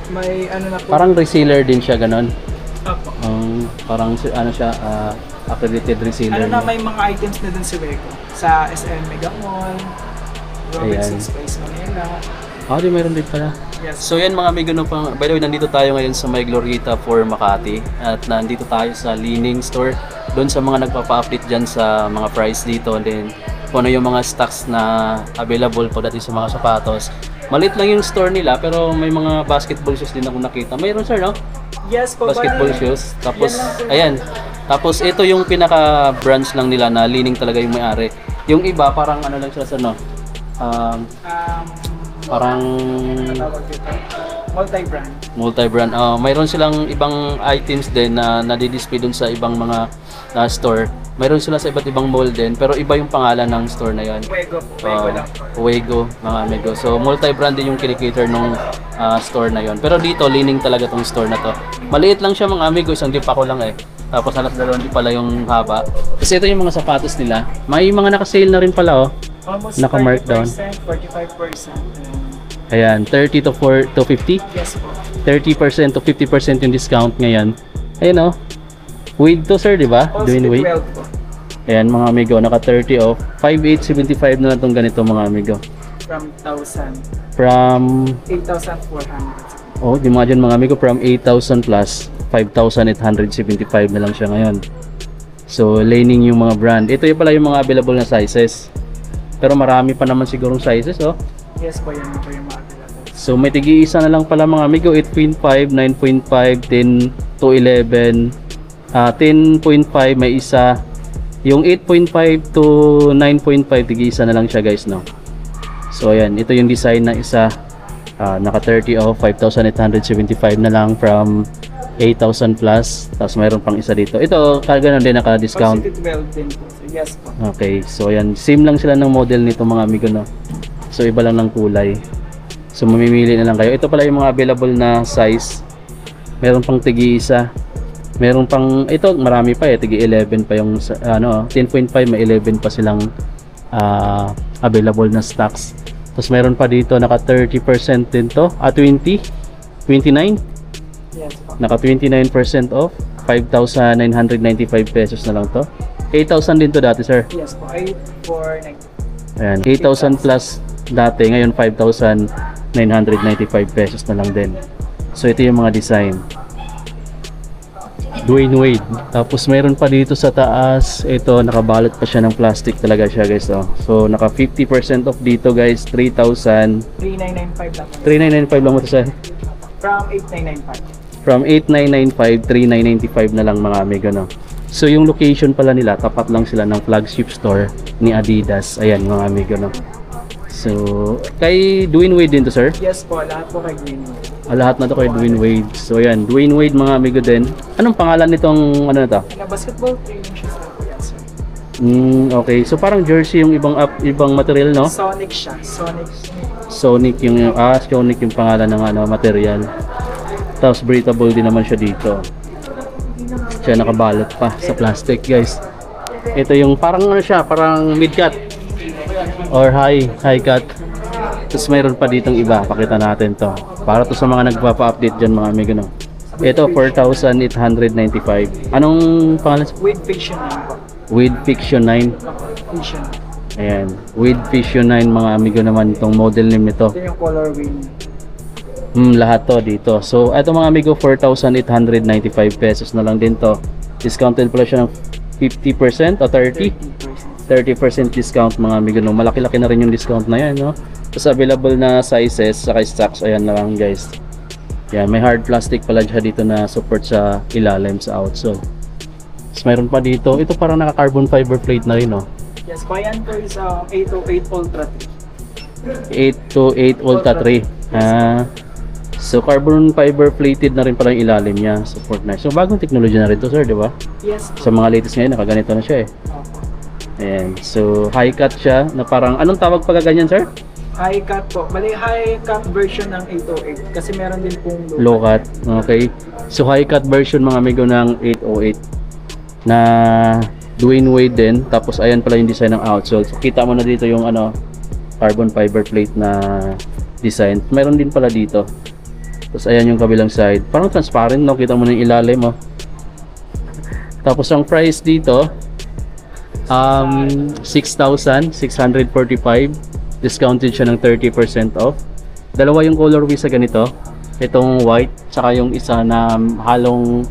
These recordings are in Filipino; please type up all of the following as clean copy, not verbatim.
May ano na po. Parang reseller din siya, ganon. Opo. Parang ano siya, accredited reseller. Ano na, may mga items na dun si Weko. Sa SM Mega Mall, Robinson's Place Manila. Di mayroon din pala. Yes. So yan mga amigo, no, by the way, nandito tayo ngayon sa May Glorieta for Makati. At nandito tayo sa Li-Ning store. Doon sa mga nagpapa-update dyan sa mga price dito. And then kung ano yung mga stocks na available po dati sa mga sapatos. Maliit lang yung store nila pero may mga basketball shoes din ako nakita. Mayroon sir, no? Yes po. Basketball shoes. Tapos, ayan. Tapos ito yung pinaka-branch lang nila na Li-Ning talaga yung may-ari. Yung iba parang ano lang siya sa ano. Parang multi-brand. Multi-brand. Mayroon silang ibang items din na nadi-display dun sa ibang mga store. Mayroon sila sa iba't ibang mall din, pero iba yung pangalan ng store na yan. Wego. Wego lang po. Wego, mga amigo. So, multi-brand din yung kinikater nung store na yon. Pero dito, Li-Ning talaga tong store na to. Maliit lang siya mga amigo, isang dip ako lang eh. Tapos halos dalawang dip pala yung haba. Kasi ito yung mga sapatos nila. May mga naka-sale na rin pala, oh. Almost Naka-markdown. 45%. Ayan, 30 to 50? Yes po. 30% to 50% yung discount ngayon. Ayan, oh. With to sir, di ba? Doing with. 12 po. Ayan mga amigo, naka 30 off. 5,875 na lang tong ganito mga amigo. From 1,000. From 8,400. imagine mga amigo, from 8,000 plus 5,875 na lang siya ngayon. So, Li-Ning yung mga brand. Ito yung pala yung mga available na sizes. Pero marami pa naman sigurong sizes, oh. Yes po, yan po yung mga available. So, may tigi-isa na lang pala mga amigo, 8.5, 9.5, 10 to 11, 10.5 may isa. Yung 8.5 to 9.5 tigi-isa na lang siya guys, no. So ayan, ito yung design na isa, naka 30 off, 5,875 na lang from 8,000 plus. Tapos mayroon pang isa dito. Ito kaganoon din, naka discount. 12 din po. So, yes po. Okay, so ayan, same lang sila ng model nito mga amigo, no. So iba lang ng kulay. So mamimili na lang kayo. Ito pala yung mga available na size. Meron pang tigi-isa. Meron pang, ito marami pa eh, tigi 11 pa yung 10.5, may 11 pa silang available na stocks. Tapos meron pa dito naka 30% din to, 29 Yes po. naka 29% off, 5,995 pesos na lang to. 8,000 din to dati sir. Yes po. 8,490. Ayan, 8,000 plus dati, ngayon 5,995 pesos na lang din. So ito yung mga design. Dwayne Wade. Tapos mayroon pa dito sa taas, ito nakabalot pa siya ng plastic talaga siya guys, oh. So naka 50% off dito guys, 3,000 3,995 lang po. 3,995 lang mo to sir. From 8,995. From 8,995, 3,995 na lang mga amigo, no. So yung location pala nila, tapat lang sila ng flagship store ni Adidas. Ayan mga amigo, no. So kay Dwayne Wade din to sir. Yes po, lahat po kay Green. Lahat na to kay Dwayne Wade. So ayan, Dwayne Wade mga amigo din. Anong pangalan nitong ano na to? Basketball training shoes na po yan, sir. Okay. So parang jersey yung ibang material, no? Sonic siya. Sonic yung Sonic yung pangalan ng material. Tapos breathable din naman siya dito. Siya nakabalot pa sa plastic, guys. Ito yung parang ano siya, parang mid-cut or high cut. Tapos mayroon pa ditong iba, pakita natin to. Para to sa mga nagpapa-update dyan mga amigo, no. Ito 4,895. Anong pangalan? With Fiction 9 po. With Fiction 9. Fiction. Ayan, With Fiction 9 mga amigo naman itong model name nito. Ito yung color wheel. Lahat to dito. So ito mga amigo, 4,895 pesos na lang din to. Discounted pala siya ng 50% o 30% discount mga amigo, no. Malaki-laki na rin yung discount na yan, no. Tapos available na sizes saka stocks, ayan na lang guys. Yan, may hard plastic pala siya dito na support sa ilalim sa outsole. Tapos mayroon pa dito, ito parang naka carbon fiber plate na rin, no. Yes, bayan po is 808 Ultra 828 Ultra 3. So carbon fiber plated na rin pala yung ilalim niya, support na. So bagong technology na rin to sir, di ba? Yes. Sa mga latest ngayon, nakaganito na siya eh. Ayan, so high cut siya na parang, anong tawag pagka ganyan sir? High cut po. Bali, high cut version ng 808 kasi meron din pong Low cut. Okay. So high cut version mga amigo ng 808 na Dwayne Wade din. Tapos ayan pala yung design ng outsole. So kita mo na dito yung carbon fiber plate na design. Meron din pala dito. Tapos ayan yung kabilang side. Parang transparent, no? Kita mo na yung ilalim, oh. Tapos ang price dito, 6,645. Discounted siya ng 30% off. Dalawa yung colorway sa ganito. Itong white, tsaka yung isa na halong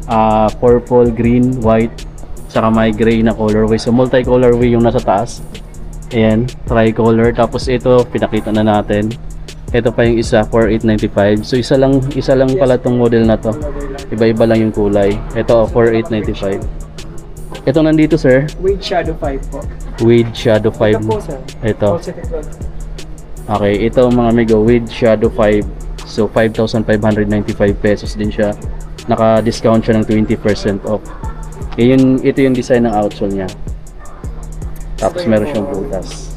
purple, green, white, tsaka may gray na colorway. So multi-colorway yung nasa taas. Ayan, tricolor. Tapos ito, pinakita na natin. Ito pa yung isa, 4,895. So isa lang pala tong model na to. Iba-iba lang yung kulay. Ito, 4,895. Ito nandito, sir. With Shadow 5 po. With Shadow 5. Ito po, sir. Ito. Positive one. Okay, ito mga amigo, with Shadow 5. So 5,595 pesos din siya. Naka-discount siya ng 20% off. Ito yung design ng outsole niya. Tapos meron siyang butas.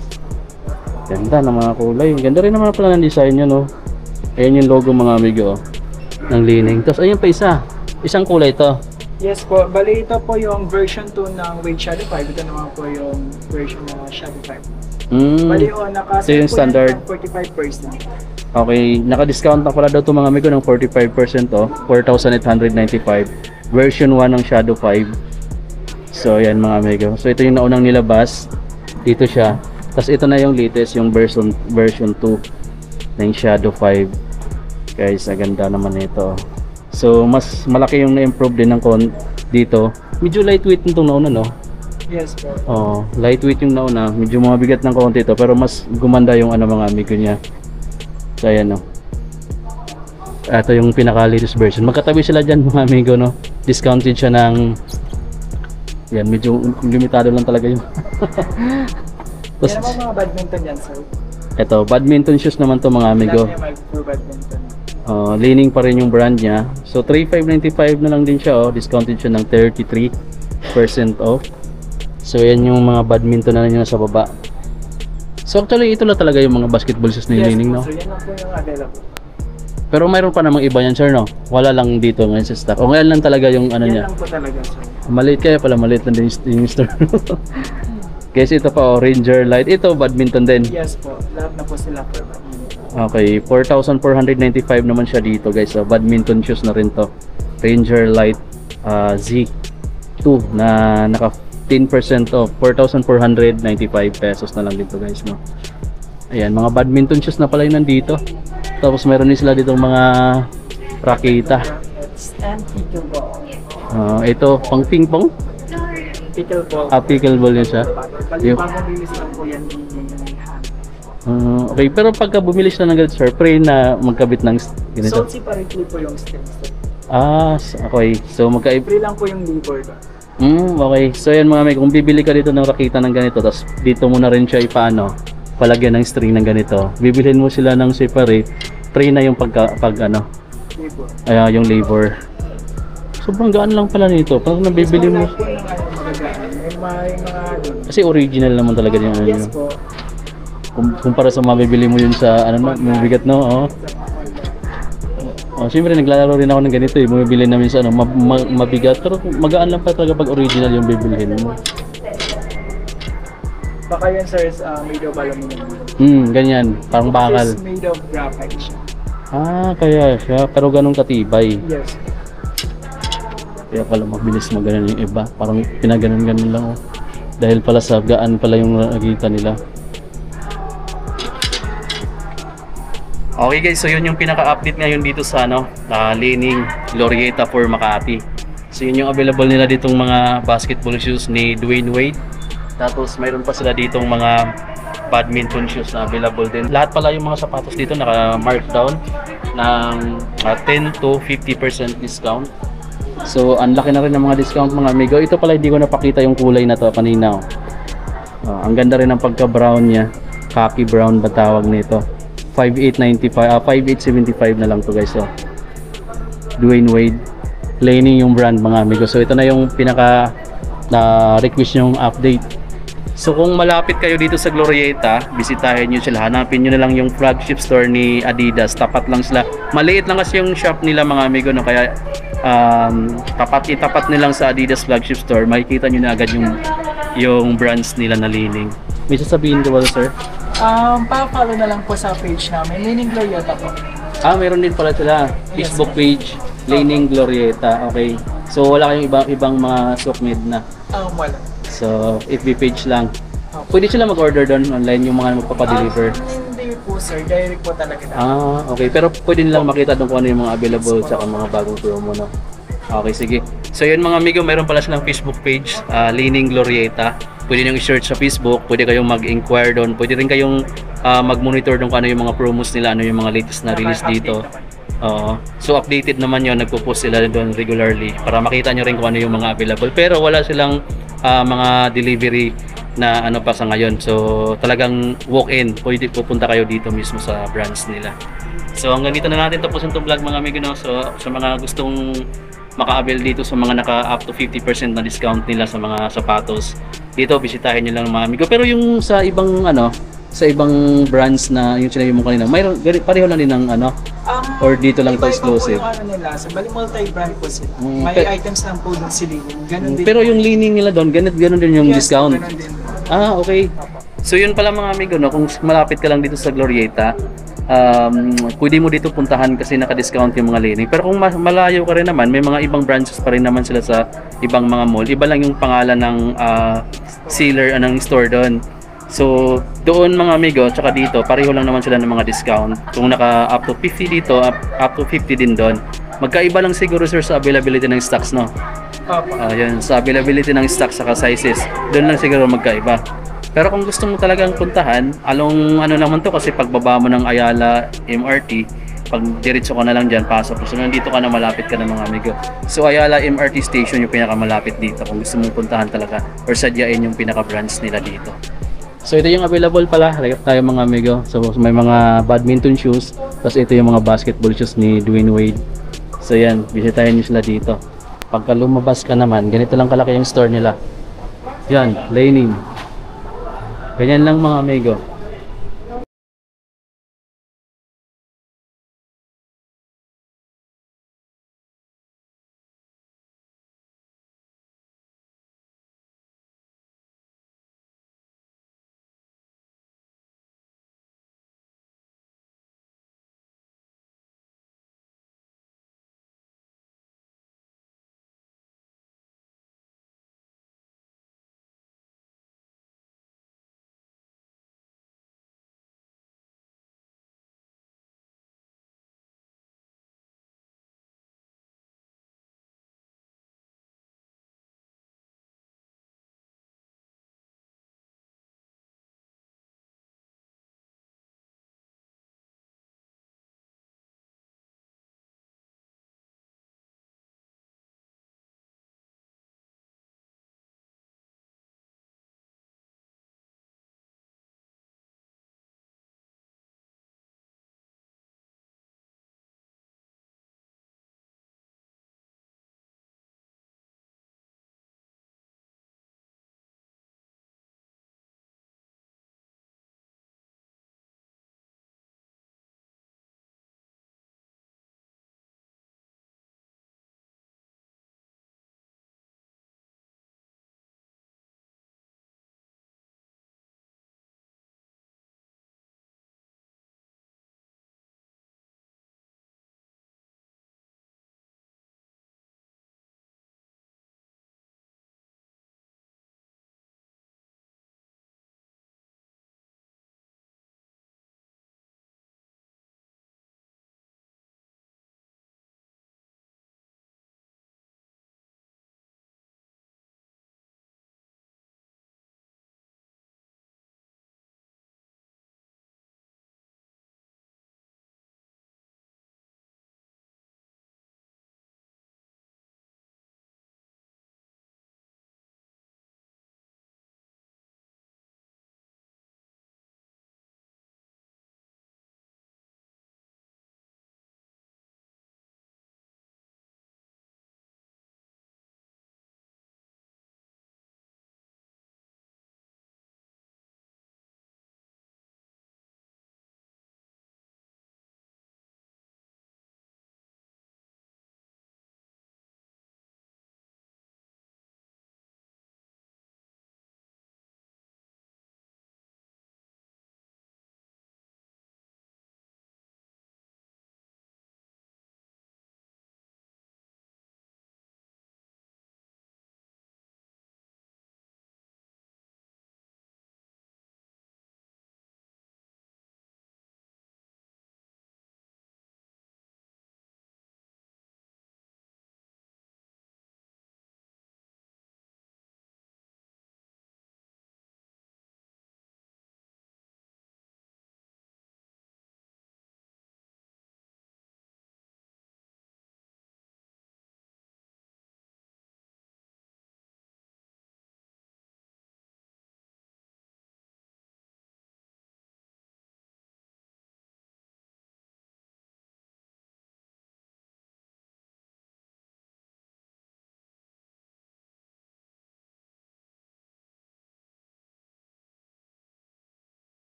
Ganda ng mga kulay. Ganda rin naman pala ng design niya, no. Ayan yung logo mga amigo, ng Li-Ning. Tapos ayun pa isa. Isang kulay to. Yes po. Bali ito po yung version 2 ng With Shadow 5. Ito naman po yung version ng Shadow 5. Bali So yung standard 45%. Okay, naka-discount na pala daw to mga amigo ng 45% off, 4,895. Version 1 ng Shadow 5. So ayan mga amigo. So ito yung naunang nilabas. Dito siya. Tapos ito na yung latest, yung version 2 ng Shadow 5. Guys, aganda naman ito. So mas malaki yung na-improve din ng dito. Medyo lightweight nitong nauna, no? Yes po. Oh, lightweight yung nauna. Medyo mabigat ng konti ito, pero mas gumanda yung mga amigo niya. So ayan, no. Ito yung pinaka-latest version. Magkatabi sila dyan mga amigo, no. Discounted siya ng yan, medyo limitado lang talaga yun. Yan naman mga badminton yan, sir. Ito, badminton shoes naman to mga amigo. Li-Ning pa rin yung brand niya. So 3,595 na lang din siya, oh. Discounted siya ng 33% off. So yan yung mga badminton na niya sa baba. So actually ito na talaga yung mga basketball shoes ni Li-Ning, no? So yan lang po yung available. Pero mayroon pa namang iba yan, sir, no? Wala lang dito ngayon sa stock. O ngayon lang talaga yung ano niya. Yan lang po talaga, sir. Maliit kaya pala, maliit lang din yung store. Kasi ito pa, Ranger Light. Ito, badminton din. Yes po. Lahat na po sila for badminton. Okay, 4,495 naman siya dito, guys. So, badminton shoes na rin to. Ranger Light Z2 na naka 10% off. 4,495 pesos na lang dito, guys, no? Ayan, mga badminton shoes na pala yung nandito. Tapos meron din sila dito mga raketa. And pickleball. Ito, pang ping pong? Pickleball. Pickleball yun siya. Bali, bagong release lang po yan din yung hand. Okay, pero pagka bumili siya ng ganito, sir, pray na magkabit ng ganito. So, separately po yung stems. Okay. So, Free lang po yung labor. Okay. So, yan mga may, kung bibili ka dito ng raketa ng ganito, tapos dito mo na rin siya ipaano, palagyan ng string ng ganito. Bibilhin mo sila ng separate, free na yung labor. Yung labor. Sobrang gaan lang pala nito. Pag nabibili mo. Kasi original naman talaga yung ano. Yes po. Kumpara sa mabibili mo yun sa ano, mabigat, no? Siyempre naglalaro rin ako ng ganito eh. Bumibili namin sa ano, mabigat. Pero magaan lang pa talaga pag original yung bibilhin mo. Baka yan, sir, is made of aluminum. Ganyan. Parang bakal. This is made of graphite siya. Kaya siya. Pero ganun katibay. Yes. Kaya pala mabilis maganon yung iba. Parang pinaganon-ganon lang, oh. Dahil pala sa gaan pala yung nakikita nila. Okay guys, so yun yung pinaka-update ngayon dito sa Li-Ning Glorieta for Makati. So yun yung available nila ditong mga basketball shoes ni Dwayne Wade. Tapos mayroon pa sila ditong mga badminton shoes na available din. Lahat pala yung mga sapatos dito naka-markdown ng 10 to 50% discount. So ang laki na rin ng mga discount mga amigo. Ito pala hindi ko napakita yung kulay na to kanina. Ang ganda rin ng pagka-brown niya. Khaki brown ba tawag nito? 5,875 na lang to guys. So Dwayne Wade, Li-Ning yung brand mga amigo. So ito na yung pinaka request yung update. So kung malapit kayo dito sa Glorieta, bisitahin nyo sila. Hanapin nyo na lang yung flagship store ni Adidas. Tapat lang sila. Maliit lang kasi yung shop nila mga amigo, no? Kaya tapat nilang sa Adidas flagship store. Makikita nyo na agad yung brands nila na Li-Ning. May sasabihin ko ba, sir? Pa-follow na lang po sa page namin, Li-Ning Glorieta po. Meron din pala sila. Facebook page, Laning Glorieta. Okay. So, wala kayong ibang mga sukmid na. Wala. So, FB page lang. Pwede sila mag-order doon online yung mga magpapadeliver. Hindi po sir, direct po talaga na. Okay. Pero pwede nilang makita doon kung ano yung mga available sa mga bagong promo, no? Okay, sige. So yun mga amigo, mayroon pala silang Facebook page, Laning Glorieta. Pwede nyo i-search sa Facebook, pwede kayong mag-inquire doon, pwede rin kayong mag-monitor doon kung ano yung mga promos nila, ano yung mga latest na release dito. So updated naman yun, nagpo-post sila doon regularly para makita nyo rin kung ano yung mga available. Pero wala silang mga delivery na ano pa sa ngayon. So talagang walk-in, pwede pupunta kayo dito mismo sa branch nila. So hanggang dito na natin tapusin itong vlog mga amigo, no? So sa mga gustong maka-avail dito sa mga naka up to 50% na discount nila sa mga sapatos, dito bisitahin niyo lang mga amigo. Pero yung sa ibang sa ibang brands na yung sinabi mo kanina, mayroon pareho lang din ng or dito lang to exclusive. Yung nila, sa Bali multi-brand po sila. May items lang po din sila. Ganun din. Pero yung Laning nila doon, ganun din yung discount. Ganun din. Okay. So yun pala mga amigo, no, kung malapit ka lang dito sa Glorieta, pwede mo dito puntahan kasi naka-discount yung mga Laning. Pero kung malayo ka rin naman, may mga ibang branches pa rin naman sila sa ibang mga mall. Iba lang yung pangalan ng seller, ng store doon. So doon mga amigo, tsaka dito, pareho lang naman sila ng mga discount. Kung naka up to 50 dito, up to 50 din doon. Magkaiba lang siguro sir sa availability ng stocks, no? Yun, sa availability ng stocks saka sizes, doon lang siguro magkaiba. Pero kung gusto mo talagang puntahan, along naman to kasi pagbaba mo ng Ayala MRT, pag diretso ka na lang dyan, pasok. So nandito ka na, malapit ka na mga amigo. So Ayala MRT station yung pinakamalapit dito kung gusto mong puntahan talaga or sadyain yung pinaka-branch nila dito. So ito yung available pala tayo mga amigo. So may mga badminton shoes, tapos ito yung mga basketball shoes ni Dwayne Wade. So yan, bisitahin nyo sila dito. Pagka lumabas ka naman, ganito lang kalaki yung store nila. Yan, Laning. Ganyan lang mga amigo.